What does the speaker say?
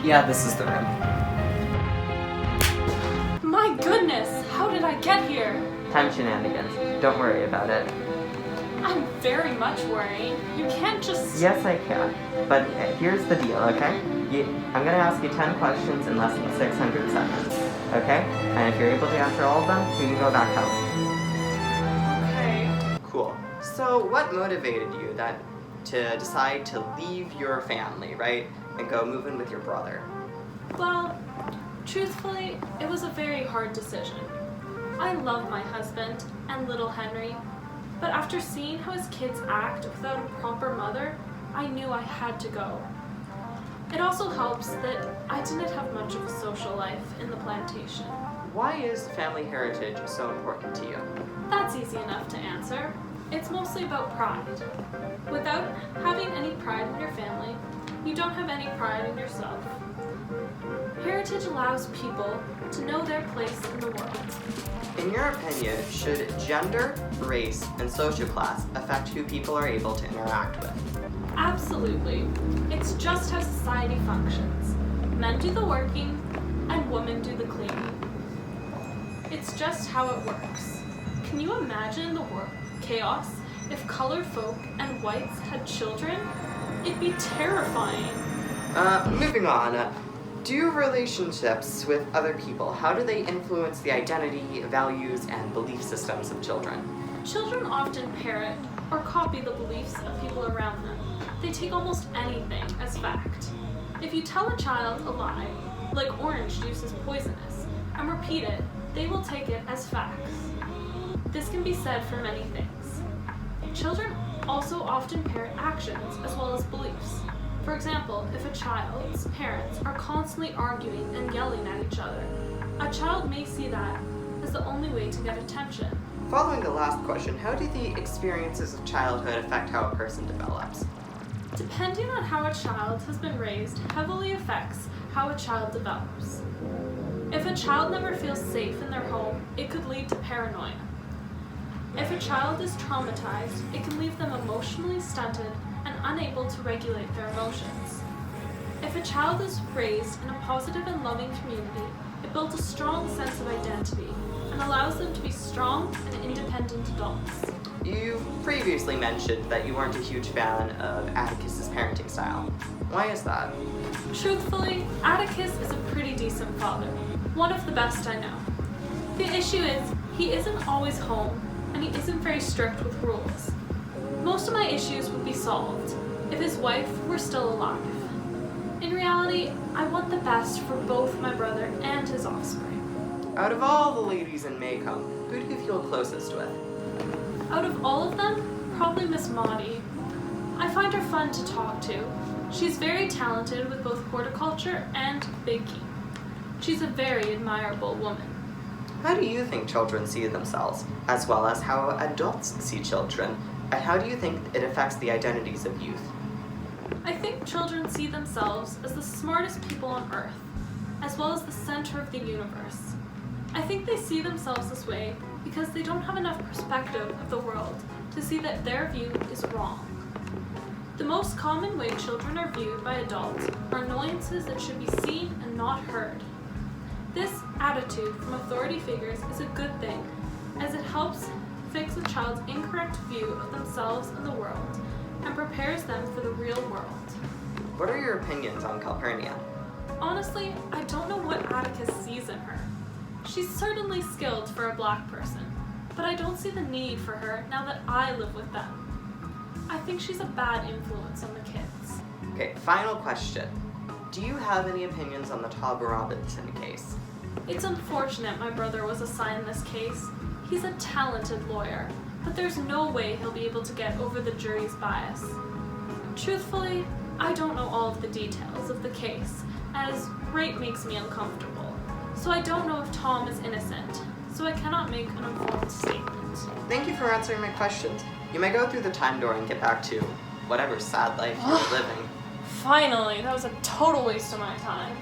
Yeah, this is the room. My goodness, how did I get here? Time shenanigans. Don't worry about it. I'm very much worried. You can't just... Yes, I can. But here's the deal, okay? I'm gonna ask you 10 questions in less than 600 seconds, okay? And if you're able to answer all of them, you can go back home. Okay. Cool. So what motivated you to decide to leave your family, right? And go move in with your brother? Well, truthfully, it was a very hard decision. I love my husband and little Henry, but after seeing how his kids act without a proper mother, I knew I had to go. It also helps that I didn't have much of a social life in the plantation. Why is family heritage so important to you? That's easy enough to answer. It's mostly about pride. Without having any pride in your family, you don't have any pride in yourself. Heritage allows people to know their place in the world. In your opinion, should gender, race, and social class affect who people are able to interact with? Absolutely. It's just how society functions. Men do the working, and women do the cleaning. It's just how it works. Can you imagine the chaos if colored folk and whites had children? It'd be terrifying. Moving on. Do relationships with other people, how do they influence the identity, values, and belief systems of children? Children often parrot or copy the beliefs of people around them. They take almost anything as fact. If you tell a child a lie, like orange juice is poisonous, and repeat it, they will take it as facts. This can be said for many things. Children also often parrot actions as well as beliefs. For example, if a child's parents are constantly arguing and yelling at each other, a child may see that as the only way to get attention. Following the last question, how do the experiences of childhood affect how a person develops? Depending on how a child has been raised heavily affects how a child develops. If a child never feels safe in their home, it could lead to paranoia. If a child is traumatized, it can leave them emotionally stunted and unable to regulate their emotions. If a child is raised in a positive and loving community, it builds a strong sense of identity and allows them to be strong and independent adults. You've previously mentioned that you weren't a huge fan of Atticus's parenting style. Why is that? Truthfully, Atticus is a pretty decent father, one of the best I know. The issue is, he isn't always home, and he isn't very strict with rules. Most of my issues would be solved if his wife were still alive. In reality, I want the best for both my brother and his offspring. Out of all the ladies in Maycomb, who do you feel closest with? Out of all of them, probably Miss Maudie. I find her fun to talk to. She's very talented with both horticulture and baking. She's a very admirable woman. How do you think children see themselves, as well as how adults see children? And how do you think it affects the identities of youth? I think children see themselves as the smartest people on Earth, as well as the center of the universe. I think they see themselves this way because they don't have enough perspective of the world to see that their view is wrong. The most common way children are viewed by adults are annoyances that should be seen and not heard. This attitude from authority figures is a good thing, as it helps fix a child's incorrect view of themselves and the world, and prepares them for the real world. What are your opinions on Calpurnia? Honestly, I don't know what Atticus sees in her. She's certainly skilled for a black person, but I don't see the need for her now that I live with them. I think she's a bad influence on the kids. Okay, final question. Do you have any opinions on the Todd Robinson case? It's unfortunate my brother was assigned this case. He's a talented lawyer, but there's no way he'll be able to get over the jury's bias. Truthfully, I don't know all of the details of the case, as rape makes me uncomfortable. So I don't know if Tom is innocent, so I cannot make an informed statement. Thank you for answering my questions. You may go through the time door and get back to whatever sad life you're living. Finally, that was a total waste of my time.